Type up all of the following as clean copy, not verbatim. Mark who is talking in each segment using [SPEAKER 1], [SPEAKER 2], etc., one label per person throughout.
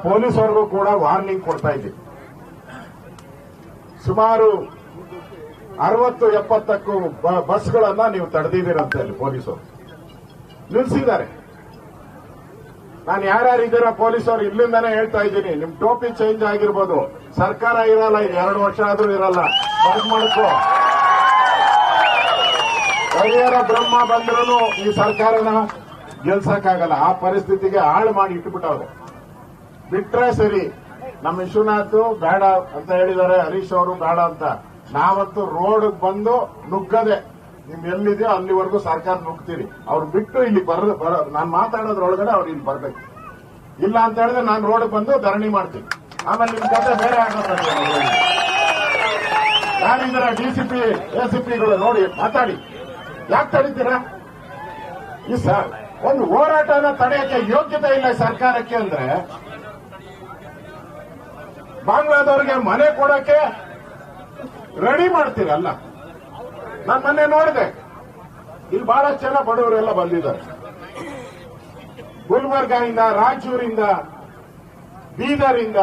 [SPEAKER 1] ಪೊಲೀಸರಿಗೂ ಕೂಡ ವಾರ್ನಿಂಗ್ ಕೊಡ್ತಾ ಇದ್ದೀವಿ. ಸುಮಾರು 60-70ಕ್ಕೂ ಬಸ್ಗಳನ್ನ ನೀವು ತಡೆದಿದ್ದೀರಂತೆ ಪೊಲೀಸರು ನಿಲ್ಲಿಸಿದ್ದಾರೆ. ನಾನು ಯಾರ್ಯಾರಿದ್ದೀರಾ ಪೊಲೀಸರು ಇಲ್ಲಿಂದಾನೇ ಹೇಳ್ತಾ ಇದ್ದೀನಿ, ನಿಮ್ ಟೋಪಿ ಚೇಂಜ್ ಆಗಿರ್ಬೋದು, ಸರ್ಕಾರ ಇರಲ್ಲ, 2 ವರ್ಷ ಆದ್ರೂ ಇರಲ್ಲ, ಬರ್ದ್ ಮಾಡ್ಕೋ. ಹರಿಹರ ಬ್ರಹ್ಮ ಬಂದ್ರೂ ಈ ಸರ್ಕಾರನ ಗೆಲ್ಸಕ್ಕಾಗಲ್ಲ, ಆ ಪರಿಸ್ಥಿತಿಗೆ ಹಾಳು ಮಾಡಿ ಇಟ್ಬಿಟ್ಟವ್ರೆ. ಬಿಟ್ರೆ ಸರಿ. ನಮ್ಮ ವಿಶ್ವನಾಥ್ ಬೇಡ ಅಂತ ಹೇಳಿದ್ದಾರೆ, ಹರೀಶ್ ಅವರು ಬೇಡ ಅಂತ. ನಾವಂತೂ ರೋಡ್ ಬಂದು ನುಗ್ಗದೆ, ನಿಮ್ ಎಲ್ಲಿದೆಯೋ ಅಲ್ಲಿವರೆಗೂ ಸರ್ಕಾರ ನುಗ್ತೀರಿ. ಅವ್ರು ಬಿಟ್ಟು ಇಲ್ಲಿ ನಾನು ಮಾತಾಡೋದ್ರೊಳಗಡೆ ಅವ್ರು ಇಲ್ಲಿ ಬರ್ಬೇಕು. ಇಲ್ಲ ಅಂತ ಹೇಳಿದ್ರೆ ನಾನು ರೋಡ್ ಬಂದು ಧರಣಿ ಮಾಡ್ತೀನಿ. ಆಮೇಲೆ ನಿಮ್ ಕತೆ ಬೇರೆ ಆಗೋದು. ಯಾರಿದ್ದೀರಾ ಡಿಸಿಪಿ ಎಸಿಪಿಗಳು ನೋಡಿ ಮಾತಾಡಿ. ಯಾಕೆ ತಡೀತೀರಾ? ಈ ಸರ್ ಒಂದು ಹೋರಾಟನ ತಡೆಯಕ್ಕೆ ಯೋಗ್ಯತೆ ಇಲ್ಲ ಸರ್ಕಾರಕ್ಕೆ ಅಂದ್ರೆ ಬಾಂಗ್ಲಾದವ್ರಿಗೆ ಮನೆ ಕೊಡಕ್ಕೆ ರೆಡಿ ಮಾಡ್ತೀರಲ್ಲ. ನಾನು ಮೊನ್ನೆ ನೋಡಿದೆ, ಇಲ್ಲಿ ಬಹಳಷ್ಟು ಜನ ಬಡವರೆಲ್ಲ ಬಂದಿದ್ದಾರೆ. ಗುಲ್ಬರ್ಗಾಯಿಂದ, ರಾಯಚೂರಿಂದ, ಬೀದರಿಂದ,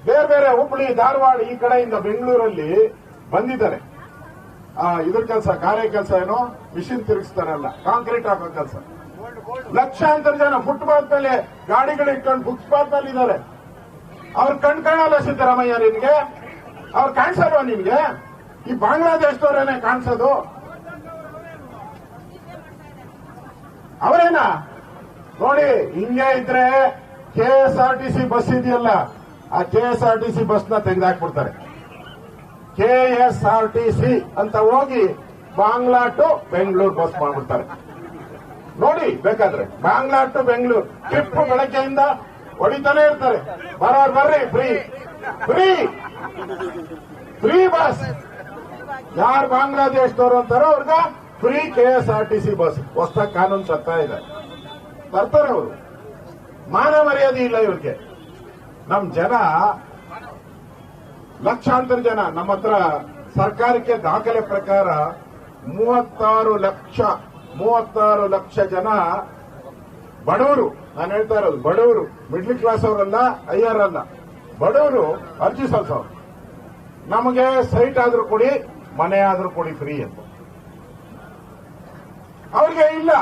[SPEAKER 1] ಬೇರೆ ಬೇರೆ ಹುಬ್ಬಳ್ಳಿ, ಧಾರವಾಡ ಈ ಕಡೆಯಿಂದ ಬೆಂಗಳೂರಲ್ಲಿ ಬಂದಿದ್ದಾರೆ. ಇದ್ರ ಕೆಲಸ, ಗಾರೆ ಕೆಲಸ, ಏನೋ ಮಿಷಿನ್ ತಿರುಗಿಸ್ತಾರಲ್ಲ, ಕಾಂಕ್ರೀಟ್ ಹಾಕೋ ಕೆಲಸ. ಲಕ್ಷಾಂತರ ಜನ ಫುಟ್ಪಾತ್ ಮೇಲೆ ಗಾಡಿಗಳು ಇಟ್ಕೊಂಡು ಫುಟ್ಪಾತ್ ಮೇಲೆ ಇದ್ದಾರೆ. ಅವ್ರು ಕಣ್ಕಾಣಲ್ಲ ಸಿದ್ದರಾಮಯ್ಯ ನಿಮ್ಗೆ? ಅವ್ರು ಕಾಣಿಸಲ್ವಾ ನಿಮ್ಗೆ? ಈ ಬಾಂಗ್ಲಾದೇಶದವರೇನೆ ಕಾಣಿಸೋದು? ಅವರೇನಾ? ನೋಡಿ, ಹಿಂಗೆ ಇದ್ರೆ KSRTC ಬಸ್ ಇದೆಯಲ್ಲ, ಆ KSRTC ಬಸ್ನ ತೆಗೆದಾಕ್ಬಿಡ್ತಾರೆ. KSRTC ಅಂತ ಹೋಗಿ ಬಾಂಗ್ಲಾ ಟು ಬೆಂಗಳೂರು ಬಸ್ ಮಾಡ್ಬಿಡ್ತಾರೆ. ನೋಡಿ ಬೇಕಾದ್ರೆ, ಬಾಂಗ್ಲಾ ಟು ಬೆಂಗಳೂರು ಟ್ರಿಪ್ ಬೆಳಗ್ಗೆಯಿಂದ ಹೊಡಿತಾನೆ ಇರ್ತಾರೆ. ಬರೋರು ಬರ್ರಿ, ಫ್ರೀ ಫ್ರೀ ಫ್ರೀ ಬಸ್. ಯಾರು ಬಾಂಗ್ಲಾದೇಶದವರು ಅಂತಾರೋ ಅವ್ರಿಗೆ ಫ್ರೀ KSRTC ಬಸ್. ಹೊಸ ಕಾನೂನು ತರ್ತಾ ಇದೆ, ತರ್ತಾರೆ ಅವರು. ಮಾನ ಮರ್ಯಾದೆ ಇಲ್ಲ ಇವ್ರಿಗೆ. ನಮ್ ಜನ, ಲಕ್ಷಾಂತರ ಜನ ನಮ್ಮ ಹತ್ರ ಸರ್ಕಾರಕ್ಕೆ ದಾಖಲೆ ಪ್ರಕಾರ 36 ಲಕ್ಷ ಜನ ಬಡವರು. ನಾನು ಹೇಳ್ತಾ ಇರೋದು ಬಡವರು, ಮಿಡ್ಲ್ ಕ್ಲಾಸ್ ಅವರಲ್ಲ, ಹೈಯರ್ ಅಲ್ಲ, ಬಡವರು ಅರ್ಜಿ ಸಲ್ಲಿಸೋರು. ನಮಗೆ ಸೈಟ್ ಆದ್ರೂ ಕೊಡಿ, ಮನೆ ಆದ್ರೂ ಕೊಡಿ ಫ್ರೀ ಅಂತ. ಅವ್ರಿಗೆ ಇಲ್ಲ.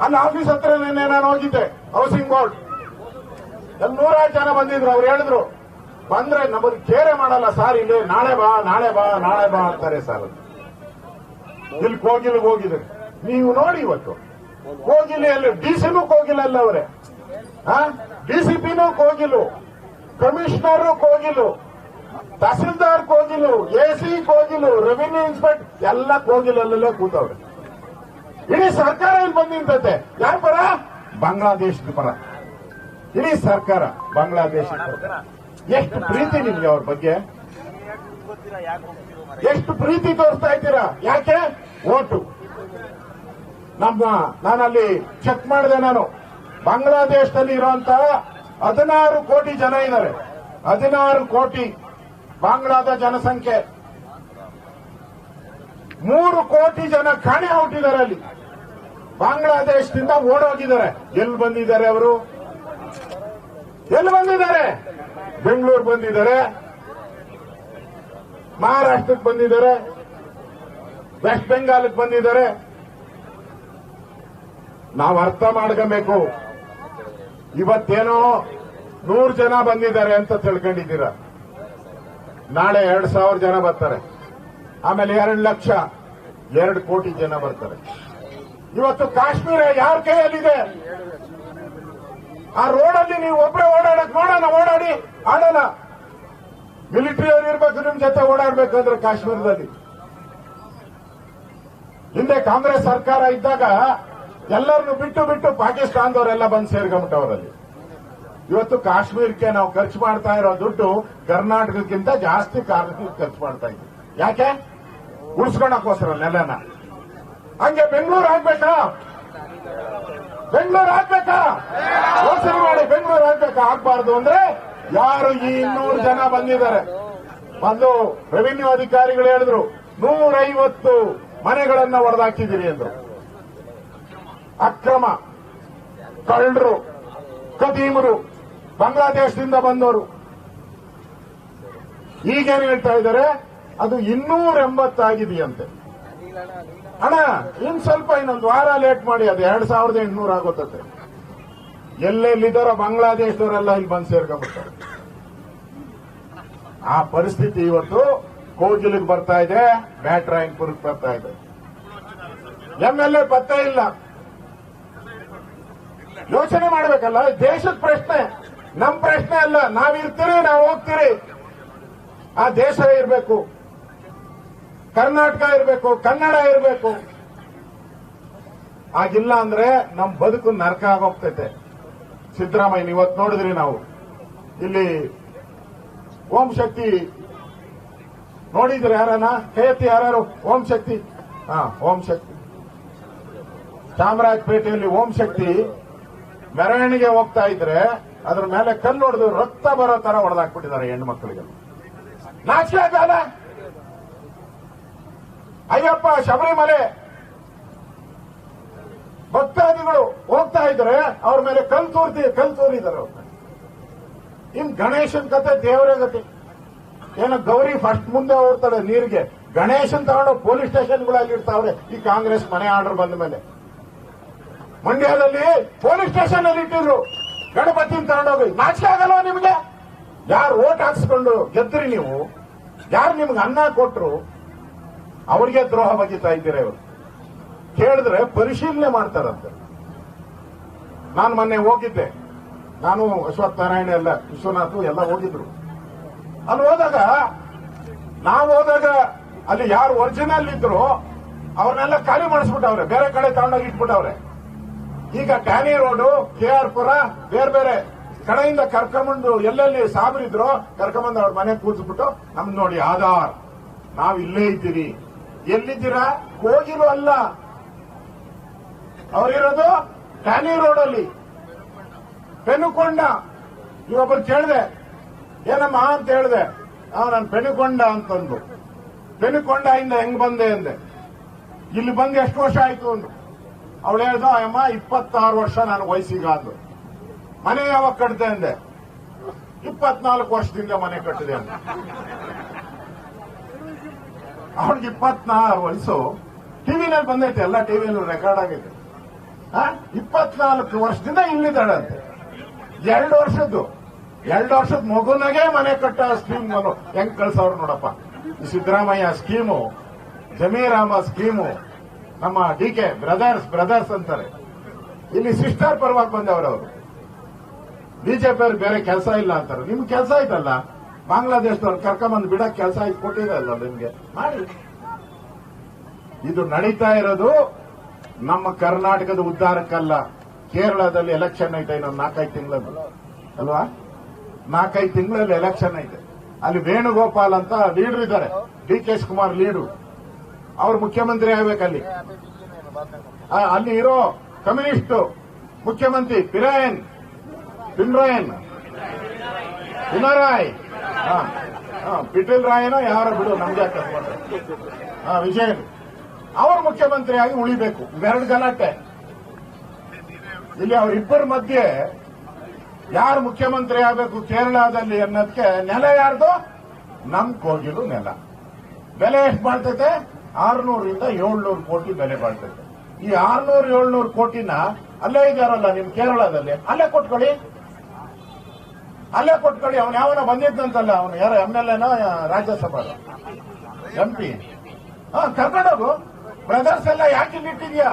[SPEAKER 1] ಅಲ್ಲಿ ಆಫೀಸ್ ಹತ್ರ ನಿನ್ನೆ ನಾನು ಹೋಗಿದ್ದೆ, ಹೌಸಿಂಗ್ ಬೋರ್ಡ್. 100 ಜನ ಬಂದಿದ್ರು. ಅವ್ರು ಹೇಳಿದ್ರು, ಬಂದ್ರೆ ನಮಗೆ ಕೇರೆ ಮಾಡಲ್ಲ ಸರ್, ಇಲ್ಲಿ ನಾಳೆ ಬಾ ನಾಳೆ ಬಾ ನಾಳೆ ಬಾ ಅಂತಾರೆ ಸರ್. ಇಲ್ಲಿ ಕೋಗಿಲ್ಗೆ ಹೋಗಿದ್ರೆ ನೀವು ನೋಡಿ, ಇವತ್ತು ಕೋಗಿಲೆಯಲ್ಲಿ ಡಿಸಿನೂ ಕೋಗಿಲ ಅಲ್ಲ ಅವರೇ, ಡಿಸಿಪಿನೂ Kogilu, commissioner Kogilu, tahsildar Kogilu, AC Kogilu, revenue inspector ಎಲ್ಲ ಕೋಗಿಲಲ್ಲೇ ಕೂತವ್ರೆ. ಇಡೀ ಸರ್ಕಾರ ಇಲ್ಲಿ ಬಂದು ನಿಂತೈತೆ. ಯಾರ ಪರ? ಬಾಂಗ್ಲಾದೇಶದ ಪರ. ಇಡೀ ಸರ್ಕಾರ ಬಾಂಗ್ಲಾದೇಶದ ಪರ. ಎಷ್ಟು ಪ್ರೀತಿ ನಿಮ್ಗೆ ಅವ್ರ ಬಗ್ಗೆ, ಎಷ್ಟು ಪ್ರೀತಿ ತೋರಿಸ್ತಾ ಇದ್ದೀರಾ? ಯಾಕೆ? ಓಟು. ನಾನಲ್ಲಿ ಚೆಕ್ ಮಾಡಿದೆ. ನಾನು ಬಾಂಗ್ಲಾದೇಶದಲ್ಲಿ ಇರುವಂತ 16 ಕೋಟಿ ಜನ ಇದ್ದಾರೆ. 16 ಕೋಟಿ ಬಾಂಗ್ಲಾದ ಜನಸಂಖ್ಯೆ. 3 ಕೋಟಿ ಜನ ಕಾಣೆ ಹುಟ್ಟಿದ್ದಾರೆ. ಅಲ್ಲಿ ಬಾಂಗ್ಲಾದೇಶದಿಂದ ಓಡೋಗಿದ್ದಾರೆ. ಎಲ್ಲಿ ಬಂದಿದ್ದಾರೆ ಅವರು? ಎಲ್ಲಿ ಬಂದಿದ್ದಾರೆ? ಬೆಂಗಳೂರು ಬಂದಿದ್ದಾರೆ, ಮಹಾರಾಷ್ಟ್ರಕ್ಕೆ ಬಂದಿದ್ದಾರೆ, ವೆಸ್ಟ್ ಬೆಂಗಾಲ್ಗೆ ಬಂದಿದ್ದಾರೆ. ನಾವು ಅರ್ಥ ಮಾಡ್ಕೋಬೇಕು. ಇವತ್ತೇನೋ 100 ಜನ ಬಂದಿದ್ದಾರೆ ಅಂತ ತಿಳ್ಕೊಂಡಿದ್ದೀರಾ. ನಾಳೆ 2,000 ಜನ ಬರ್ತಾರೆ. ಆಮೇಲೆ 2 ಲಕ್ಷ, 2 ಕೋಟಿ ಜನ ಬರ್ತಾರೆ. ಇವತ್ತು ಕಾಶ್ಮೀರ ಯಾರ ಕೈಯಲ್ಲಿದೆ? ಆ ರೋಡಲ್ಲಿ ನೀವು ಒಬ್ಬರೇ ಓಡಾಡಕ್ ನೋಡೋಣ, ಓಡಾಡಿ ಆಡೋಣ. ಮಿಲಿಟರಿ ಅವ್ರು ಇರ್ಬೇಕು ನಿಮ್ ಜೊತೆ ಓಡಾಡ್ಬೇಕಂದ್ರೆ ಕಾಶ್ಮೀರದಲ್ಲಿ. ಹಿಂದೆ ಕಾಂಗ್ರೆಸ್ ಸರ್ಕಾರ ಇದ್ದಾಗ ಎಲ್ಲರನ್ನು ಬಿಟ್ಟು ಬಿಟ್ಟು ಪಾಕಿಸ್ತಾನದವರೆಲ್ಲ ಬಂದು ಸೇರ್ಕೊಂಬಿಟ್ಟವರಲ್ಲಿ. ಇವತ್ತು ಕಾಶ್ಮೀರಕ್ಕೆ ನಾವು ಖರ್ಚು ಮಾಡ್ತಾ ಇರೋ ದುಡ್ಡು ಕರ್ನಾಟಕಕ್ಕಿಂತ ಜಾಸ್ತಿ ಖರ್ಚು ಮಾಡ್ತಾ ಇದ್ದೀವಿ. ಯಾಕೆ? ಉಳಿಸ್ಕೊಳಕ್ಕೋಸ್ಕರ ನೆಲನ. ಹಂಗೆ ಬೆಂಗಳೂರು ಆಗ್ಬೇಕಾ? ಬೆಂಗಳೂರು ಆಗ್ಬೇಕಾ? ಯೋಚನೆ ಮಾಡಿ. ಬೆಂಗಳೂರು ಆಗ್ಬೇಕಾ? ಆಗ್ಬಾರ್ದು ಅಂದ್ರೆ ಯಾರು ಈ 200 ಜನ ಬಂದಿದ್ದಾರೆ. ಬಂದು ರೆವಿನ್ಯೂ ಅಧಿಕಾರಿಗಳು ಹೇಳಿದ್ರು 150 ಮನೆಗಳನ್ನ ಹೊಡೆದಾಕಿದ್ದೀರಿ ಅಂದ್ರು. ಅಕ್ರಮ, ಕಳ್ಳರು, ಖದೀಮರು, ಬಾಂಗ್ಲಾದೇಶದಿಂದ ಬಂದವರು. ಈಗೇನು ಹೇಳ್ತಾ ಇದ್ದಾರೆ, ಅದು 280 ಆಗಿದೆಯಂತೆ. ಅಣ್ಣ ಸ್ವಲ್ಪ ಇನ್ನೊಂದು ವಾರ ಲೇಟ್ ಮಾಡಿ, ಅದು 2800 ಆಗುತ್ತದೆ. ಎಲ್ಲೆಲ್ಲಿದ್ದಾರೋ ಬಾಂಗ್ಲಾದೇಶದವರೆಲ್ಲ ಇಲ್ಲಿ ಬಂದು ಸೇರ್ಕೊಂಡ್ಬಿಡ್ತಾರೆ. ಆ ಪರಿಸ್ಥಿತಿ ಇವತ್ತು ಕೋಗಿಲಿಗೆ ಬರ್ತಾ ಇದೆ, ಬ್ಯಾಟ್ರಾಯನ್ಪುರಕ್ಕೆ ಬರ್ತಾ ಇದೆ. MLA ಪತ್ತೆ ಇಲ್ಲ. ಯೋಚನೆ ಮಾಡಬೇಕಲ್ಲ, ದೇಶದ ಪ್ರಶ್ನೆ, ನಮ್ಮ ಪ್ರಶ್ನೆ ಅಲ್ಲ. ನಾವಿರ್ತೀರಿ, ನಾವು ಹೋಗ್ತೀರಿ. ಆ ದೇಶ ಇರಬೇಕು, ಕರ್ನಾಟಕ ಇರಬೇಕು, ಕನ್ನಡ ಇರಬೇಕು. ಆಗಿಲ್ಲ ಅಂದ್ರೆ ನಮ್ಮ ಬದುಕು ನರಕ ಆಗೋಗ್ತೈತೆ. ಸಿದ್ದರಾಮಯ್ಯ ಇವತ್ತು ನೋಡಿದ್ರಿ ನಾವು ಇಲ್ಲಿ ಓಂ ಶಕ್ತಿ ನೋಡಿದ್ರೆ ಯಾರನ್ನ ಕೈ ಎತ್ತಿ, ಯಾರು ಓಂ ಶಕ್ತಿ? ಓಂ ಶಕ್ತಿ ಚಾಮರಾಜಪೇಟೆಯಲ್ಲಿ ಓಂ ಶಕ್ತಿ ಮೆರವಣಿಗೆ ಹೋಗ್ತಾ ಇದ್ರೆ ಅದ್ರ ಮೇಲೆ ಕಲ್ಲು ಹೊಡೆದು ರಕ್ತ ಬರೋ ತರ ಹೊಡೆದಾಕ್ಬಿಟ್ಟಿದ್ದಾರೆ ಹೆಣ್ಮಕ್ಳಿಗೆ. ನಾಚಿಕೆ ಆಗಲ್ಲ? ಅಯ್ಯಪ್ಪ ಶಬರಿಮಲೆ ಭಕ್ತಾದಿಗಳು ಹೋಗ್ತಾ ಇದ್ರೆ ಅವ್ರ ಮೇಲೆ ಕಲ್ಲು ತೂರಿದ್ದಾರೆ. ಇನ್ ಗಣೇಶನ್ ಕತೆ ದೇವರ ಗತಿ. ಏನೋ ಗೌರಿ ಫಸ್ಟ್ ಮುಂದೆ ಓಡ್ತಾಳೆ ನೀರಿಗೆ, ಗಣೇಶನ್ ತಗೊಂಡು ಪೊಲೀಸ್ ಸ್ಟೇಷನ್ಗಳಲ್ಲಿ ಇರ್ತಾವ್ರೆ. ಈ ಕಾಂಗ್ರೆಸ್ ಮನೆ ಆರ್ಡರ್ ಬಂದ ಮೇಲೆ ಮಂಡ್ಯದಲ್ಲಿ ಪೊಲೀಸ್ ಸ್ಟೇಷನ್ ಅಲ್ಲಿ ಇಟ್ಟಿದ್ರು ಗಣಪತಿನ ತಗೊಂಡೋಗಿ. ನಾಚಿಕೆ ಆಗಲ್ವ ನಿಮ್ಗೆ? ಯಾರು ಓಟ್ ಹಾಕ್ಸ್ಕೊಂಡು ಗೆದ್ರಿ ನೀವು, ಯಾರು ನಿಮ್ಗೆ ಅನ್ನ ಕೊಟ್ರು, ಅವ್ರಿಗೆ ದ್ರೋಹ ಬಗೆತಾ ಇದ್ದೀರಾ ಇವರು. ಕೇಳಿದ್ರೆ ಪರಿಶೀಲನೆ ಮಾಡ್ತಾರಂತೆ. ನಾನು ಮೊನ್ನೆ ಹೋಗಿದ್ದೆ, ನಾನು ಅಶ್ವಥ್ ನಾರಾಯಣ ಎಲ್ಲ ವಿಶ್ವನಾಥ್ ಎಲ್ಲ ಹೋಗಿದ್ರು. ಅಲ್ಲಿ ಹೋದಾಗ ಅಲ್ಲಿ ಯಾರು ಒರಿಜಿನಲ್ ಇದ್ರು ಅವ್ರನ್ನೆಲ್ಲ ಖಾಲಿ ಮಾಡಿಸ್ಬಿಟ್ಟವ್ರೆ, ಬೇರೆ ಕಡೆ ತಗೊಂಡೋಗಿ ಇಟ್ಬಿಟ್ಟವ್ರೆ. ಈಗ ಟ್ಯಾನಿ ರೋಡು, KR ಪುರ, ಬೇರೆ ಬೇರೆ ಕಡೆಯಿಂದ ಕರ್ಕೊಂಬಂದು ಎಲ್ಲೆಲ್ಲಿ ಸಾಬ್ರಿದ್ರು ಕರ್ಕೊಂಬಂದು ಅವ್ರ ಮನೆ ಕೂರಿಸ್ಬಿಟ್ಟು ನಮ್ದು ನೋಡಿ ಆಧಾರ್, ನಾವ್ ಇಲ್ಲೇ ಇದ್ದೀರಿ. ಎಲ್ಲಿದ್ದೀರಾ? ಹೋಗಿರೋ ಅಲ್ಲ, ಅವರಿರೋದು ಟ್ಯಾನಿ ರೋಡಲ್ಲಿ ಪೆನುಕೊಂಡ. ಇವೊಬ್ಬರು ಕೇಳಿದೆ, ಏನಮ್ಮ ಅಂತ ಹೇಳಿದೆ. ನಾನು ಪೆನುಕೊಂಡ ಅಂತಂದು. ಪೆನುಕೊಂಡ ಹೆಂಗ್ ಬಂದೆ ಅಂದೆ. ಇಲ್ಲಿ ಬಂದು ಎಷ್ಟು ವರ್ಷ ಆಯ್ತು ಅಂದ್ರು. ಅವಳು ಹೇಳ್ದ, ಅಮ್ಮ 26 ವರ್ಷ ನಾನು ವಯಸ್ಸಿಗ ಅಂದು. ಮನೆ ಯಾವಾಗ ಕಟ್ಟಿದೆ ಅಂದೆ. 24 ವರ್ಷದಿಂದ ಮನೆ ಕಟ್ಟಿದೆ ಅಂದ. ಅವಳಿಗೆ 26 ವಯಸ್ಸು. ಟಿವಿನಲ್ಲಿ ಬಂದೈತೆ, ಎಲ್ಲ ಟಿವಿಯಲ್ಲಿ ರೆಕಾರ್ಡ್ ಆಗೈತೆ. 24 ವರ್ಷದಿಂದ ಇಲ್ಲಿದ್ದಾಳಂತೆ. 2 ವರ್ಷದ ಮಗುನಾಗೆ ಮನೆ ಕಟ್ಟ ಸ್ಕೀಮ್ ಹೆಂಗ್ ಕಳ್ಸವ್ರು ನೋಡಪ್ಪ. ಈ ಸಿದ್ದರಾಮಯ್ಯ ಸ್ಕೀಮು, ಜಮೀರಾಮ ಸ್ಕೀಮು, ನಮ್ಮ DK ಬ್ರದರ್ಸ್ ಅಂತಾರೆ. ಇಲ್ಲಿ ಸಿಸ್ಟರ್ ಪರವಾಗಿ ಬಂದವರು. ಬಿಜೆಪಿ ಅವ್ರಿಗೆ ಬೇರೆ ಕೆಲಸ ಇಲ್ಲ ಅಂತಾರೆ. ನಿಮ್ಗೆ ಕೆಲಸ ಆಯ್ತಲ್ಲ, ಬಾಂಗ್ಲಾದೇಶದವ್ರು ಕರ್ಕೊಂಬಂದು ಬಿಡಕ್ ಕೆಲಸ ಆಯ್ತು ಕೊಟ್ಟಿರಲ್ಲ ನಿಮ್ಗೆ, ಮಾಡಿ. ಇದು ನಡೀತಾ ಇರೋದು ನಮ್ಮ ಕರ್ನಾಟಕದ ಉದ್ಧಾರಕ್ಕಲ್ಲ. ಕೇರಳದಲ್ಲಿ ಎಲೆಕ್ಷನ್ ಐತೆ ಇನ್ನೊಂದು 4-5 ತಿಂಗಳಲ್ಲಿ ಅಲ್ವಾ? 4-5 ತಿಂಗಳಲ್ಲಿ ಎಲೆಕ್ಷನ್ ಐತೆ. ಅಲ್ಲಿ ವೇಣುಗೋಪಾಲ್ ಅಂತ ಲೀಡರ್ ಇದ್ದಾರೆ, DK ಶಿವಕುಮಾರ್ ಲೀಡರು. ಅವ್ರು ಮುಖ್ಯಮಂತ್ರಿ ಆಗ್ಬೇಕಲ್ಲಿ. ಅಲ್ಲಿ ಇರೋ ಕಮ್ಯುನಿಸ್ಟ್ ಮುಖ್ಯಮಂತ್ರಿ ಪಿಟಿಲ್ ರಾಯನೋ ಯಾರೋ ಬಿಡು, ನಮ್ಗೆ ಅಕಸ್ಮಾತ್ ವಿಜಯನ್ ಅವರು ಮುಖ್ಯಮಂತ್ರಿಯಾಗಿ ಉಳಿಬೇಕು. ಇವೆರಡು ಗಲಾಟೆ ಇಲ್ಲಿ. ಅವರಿಬ್ಬರ ಮಧ್ಯೆ ಯಾರು ಮುಖ್ಯಮಂತ್ರಿ ಆಗಬೇಕು ಕೇರಳದಲ್ಲಿ ಅನ್ನೋದಕ್ಕೆ ನೆಲ ಯಾರ್ದು? ನಮ್ ಕೋಗಿಲು ನೆಲ. ಬೆಲೆ ಎಷ್ಟು ಬಾಳ್ತೈತೆ? 600ರಿಂದ 700 ಕೋಟಿ ಬೆಲೆ ಬಾಳ್ತೈತೆ. ಈ 600-700 ಕೋಟಿನ ಅಲ್ಲೇ ಇದಾರಲ್ಲ ನಿಮ್ ಕೇರಳದಲ್ಲಿ, ಅಲ್ಲೇ ಕೊಟ್ಕೊಳ್ಳಿ. ಅವನು ಯಾವನ ಬಂದಿದ್ದಂತಲ್ಲ, ಅವನು ಯಾರ MLAನೋ ರಾಜ್ಯಸಭಾ MP. ಕರ್ಕೊಂಡೋಗು. ಬ್ರದರ್ಸ್ ಎಲ್ಲ ಯಾಕೆ ಇಲ್ಲಿಟ್ಟಿದ್ಯಾ?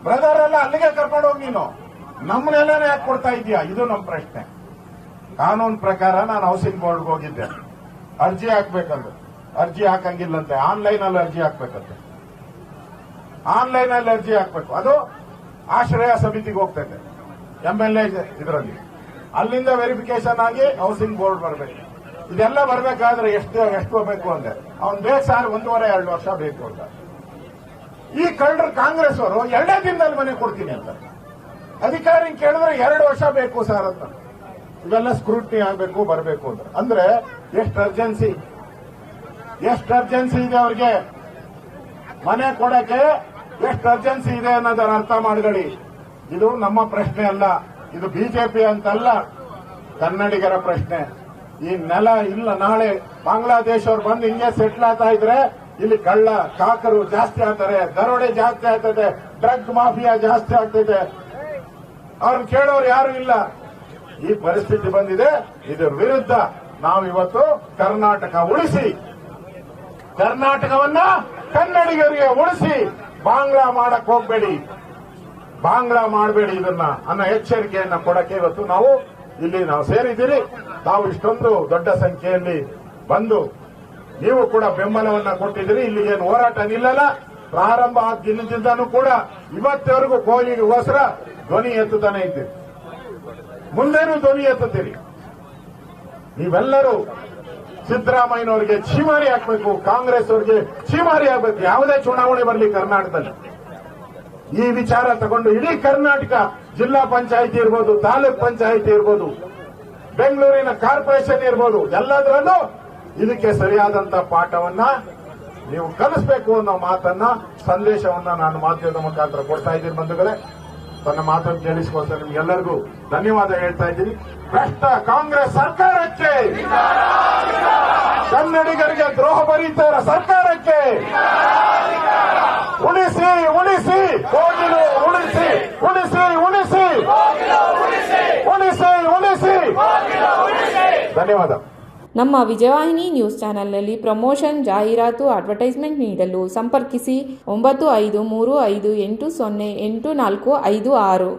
[SPEAKER 1] ಬ್ರದರ್ ಎಲ್ಲ ಅಲ್ಲಿಗೆ ಕರ್ಕೊಂಡೋಗಿ. ನೀನು ನಮ್ಮನ್ನೆಲ್ಲನೇ ಯಾಕೆ ಕೊಡ್ತಾ ಇದೀಯಾ? ಇದು ನಮ್ಮ ಪ್ರಶ್ನೆ. ಕಾನೂನು ಪ್ರಕಾರ ನಾನು ಹೌಸಿಂಗ್ ಬೋರ್ಡ್ಗೆ ಹೋಗಿದ್ದೆ, ಅರ್ಜಿ ಹಾಕ್ಬೇಕಂದ್ರೆ ಅರ್ಜಿ ಹಾಕಂಗಿಲ್ಲಂತೆ. ಆನ್ಲೈನಲ್ಲಿ ಅರ್ಜಿ ಹಾಕ್ಬೇಕಂತೆ. ಆನ್ಲೈನಲ್ಲಿ ಅರ್ಜಿ ಹಾಕ್ಬೇಕು. ಅದು ಆಶ್ರಯ ಸಮಿತಿಗೆ ಹೋಗ್ತೈತೆ, MLA ಇದರಲ್ಲಿ. ಅಲ್ಲಿಂದ ವೆರಿಫಿಕೇಶನ್ ಆಗಿ ಹೌಸಿಂಗ್ ಬೋರ್ಡ್ ಬರಬೇಕು. ಇದೆಲ್ಲ ಬರಬೇಕಾದ್ರೆ ಎಷ್ಟು ಬೇಕು ಅಂದ್ರೆ ಅವ್ನು ಬೇಕು ಸರ್ 1.5-2 ವರ್ಷ ಬೇಕು ಅಂತ. ಈ ಕಳ್ಳರು ಕಾಂಗ್ರೆಸ್ ಅವರು 2 ದಿನದಲ್ಲಿ ಮನೆ ಕೊಡ್ತೀನಿ ಅಂತ. ಅಧಿಕಾರಿ ಕೇಳಿದ್ರೆ 2 ವರ್ಷ ಬೇಕು ಸರ್ ಅಂತ. ಇವೆಲ್ಲ ಸ್ಕ್ರೂಟಿನಿ ಆಗಬೇಕು, ಬರಬೇಕು ಅಂತ. ಅಂದ್ರೆ ಎಷ್ಟು ಅರ್ಜೆನ್ಸಿ ಇದೆ ಅವ್ರಿಗೆ ಮನೆ ಕೊಡಕ್ಕೆ, ಎಷ್ಟು ಅರ್ಜೆನ್ಸಿ ಇದೆ ಅನ್ನೋದನ್ನ ಅರ್ಥ ಮಾಡ್ಕೊಳ್ಳಿ. ಇದು ನಮ್ಮ ಪ್ರಶ್ನೆ ಅಲ್ಲ. ಇದು ಬಿಜೆಪಿ ಅಂತಲ್ಲ, ಕನ್ನಡಿಗರ ಪ್ರಶ್ನೆ. ಈ ನೆಲ ಇಲ್ಲ ನಾಳೆ ಬಾಂಗ್ಲಾದೇಶ ಅವ್ರು ಬಂದು ಹಿಂಗೆ ಸೆಟ್ಲ್ ಆಗ್ತಾ ಇದ್ರೆ ಇಲ್ಲಿ ಕಳ್ಳ ಕಾಕರು ಜಾಸ್ತಿ ಆಗ್ತಾರೆ, ದರೋಡೆ ಜಾಸ್ತಿ ಆಗ್ತದೆ, ಡ್ರಗ್ ಮಾಫಿಯಾ ಜಾಸ್ತಿ ಆಗ್ತದೆ. ಅವ್ರನ್ನ ಕೇಳೋರು ಯಾರು ಇಲ್ಲ. ಈ ಪರಿಸ್ಥಿತಿ ಬಂದಿದೆ. ಇದರ ವಿರುದ್ಧ ನಾವಿವತ್ತು ಕರ್ನಾಟಕ ಉಳಿಸಿ, ಕರ್ನಾಟಕವನ್ನ ಕನ್ನಡಿಗರಿಗೆ ಉಳಿಸಿ, ಬಾಂಗ್ಲಾ ಮಾಡಕ್ ಹೋಗ್ಬೇಡಿ, ಬಾಂಗ್ಲಾ ಮಾಡಬೇಡಿ ಇದನ್ನ ಅನ್ನೋ ಎಚ್ಚರಿಕೆಯನ್ನ ಕೊಡಕ್ಕೆ ಇವತ್ತು ನಾವು ಸೇರಿದ್ದೀರಿ. ತಾವು ಇಷ್ಟೊಂದು ದೊಡ್ಡ ಸಂಖ್ಯೆಯಲ್ಲಿ ಬಂದು ನೀವು ಕೂಡ ಬೆಂಬಲವನ್ನ ಕೊಟ್ಟಿದ್ದೀರಿ. ಇಲ್ಲಿಗೇನು ಹೋರಾಟ ನಿಲ್ಲಲ್ಲ. ಪ್ರಾರಂಭ ಆದ ದಿನದಿಂದನೂ ಕೂಡ ಇವತ್ತವರೆಗೂ ಕೋಲಿಗೋಸ್ಕರ ಧ್ವನಿ ಎತ್ತುತ್ತಾನೆ ಇದ್ದೀರಿ, ಮುಂದೇನು ಧ್ವನಿ ಎತ್ತುತ್ತೀರಿ. ನೀವೆಲ್ಲರೂ ಸಿದ್ದರಾಮಯ್ಯನವರಿಗೆ ಛೀಮಾರಿ ಹಾಕಬೇಕು, ಕಾಂಗ್ರೆಸ್ ಅವರಿಗೆ ಛೀಮಾರಿ ಆಗಬೇಕು. ಯಾವುದೇ ಚುನಾವಣೆ ಬರಲಿ ಕರ್ನಾಟಕದಲ್ಲಿ ಈ ವಿಚಾರ ತಗೊಂಡು ಇಡೀ ಕರ್ನಾಟಕ, ಜಿಲ್ಲಾ ಪಂಚಾಯಿತಿ ಇರ್ಬೋದು, ತಾಲೂಕ್ ಪಂಚಾಯಿತಿ ಇರ್ಬೋದು, ಬೆಂಗಳೂರಿನ ಕಾರ್ಪೊರೇಷನ್ ಇರ್ಬೋದು, ಎಲ್ಲದರಲ್ಲೂ ಇದಕ್ಕೆ ಸರಿಯಾದಂತ ಪಾಠವನ್ನ ನೀವು ಕಲಿಸಬೇಕು ಅನ್ನೋ ಮಾತನ್ನ, ಸಂದೇಶವನ್ನ ನಾನು ಮಾಧ್ಯಮದ ಮುಖಾಂತರ ಕೊಡ್ತಾ ಇದ್ದೀನಿ. ಬಂಧುಗಳೇ, ತನ್ನ ಮಾತನ್ನು ಕೇಳಿಸಿಕೊಳ್ತಾರೆ ನಿಮ್ಗೆಲ್ಲರಿಗೂ ಧನ್ಯವಾದ ಹೇಳ್ತಾ ಇದ್ದೀನಿ. ಭ್ರಷ್ಟ ಕಾಂಗ್ರೆಸ್ ಸರ್ಕಾರಕ್ಕೆ, ಕನ್ನಡಿಗರಿಗೆ ದ್ರೋಹ ಬರೀತಾರ ಸರ್ಕಾರಕ್ಕೆ ಉಳಿಸಿ ಉಳಿಸಿ ಕೋಗಿಲು ಉಳಿಸಿ ಉಳಿಸಿ ಉಳಿಸಿ ಉಳಿಸಿ ಉಳಿಸಿ. ಧನ್ಯವಾದ.
[SPEAKER 2] ನಮ್ಮ ವಿಜಯವಾಹಿನಿ ನ್ಯೂಸ್ ಚಾನೆಲ್ನಲ್ಲಿ ಪ್ರಮೋಷನ್, ಜಾಹೀರಾತು, ಅಡ್ವರ್ಟೈಸ್ಮೆಂಟ್ ನೀಡಲು ಸಂಪರ್ಕಿಸಿ 9535808456.